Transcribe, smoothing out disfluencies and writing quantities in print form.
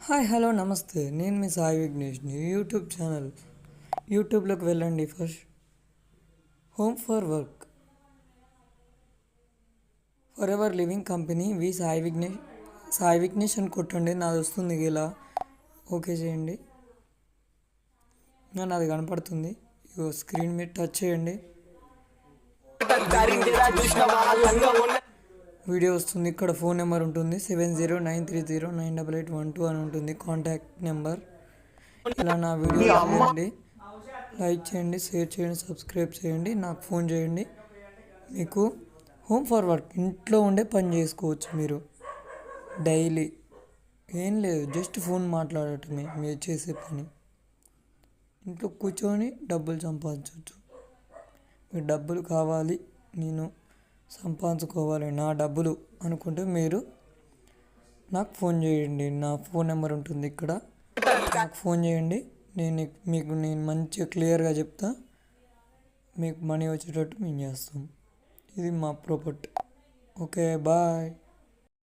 Hi hello namaste, నేను మీ సాయి విఘ్నేష్ని. యూట్యూబ్ ఛానల్ యూట్యూబ్లోకి వెళ్ళండి. First home for work for ever living company V Sai Vighnesh అని కొట్టండి. నాది వస్తుంది. ఇలా ఓకే చేయండి. నాది కనపడుతుంది. స్క్రీన్ మీద టచ్ చేయండి. వీడియో వస్తుంది. ఇక్కడ ఫోన్ నెంబర్ ఉంటుంది 7093098812 అని ఉంటుంది. Contact number. ఇలా నా వీడియో చూడండి, లైక్ చేయండి, షేర్ చేయండి, సబ్స్క్రైబ్ చేయండి, నాకు ఫోన్ చేయండి. మీకు హోమ్ ఫర్ వర్క్ ఇంట్లో ఉండే పని చేసుకోవచ్చు. మీరు డైలీ ఏం లేదు, జస్ట్ ఫోన్ మాట్లాడటమే మీరు చేసే పని. ఇంట్లో కూర్చొని డబ్బులు సంపాదించవచ్చు. మీకు డబ్బులు కావాలి, నేను సంపాదించుకోవాలి నా డబ్బులు అనుకుంటే మీరు నాకు ఫోన్ చేయండి. నా ఫోన్ నెంబర్ ఉంటుంది ఇక్కడ. నాకు ఫోన్ చేయండి. నేను మంచిగా క్లియర్గా చెప్తా. మీకు మనీ వచ్చేటట్టు మేము చేస్తాం. ఇది మా ప్రాపర్టీ. Okay, bye.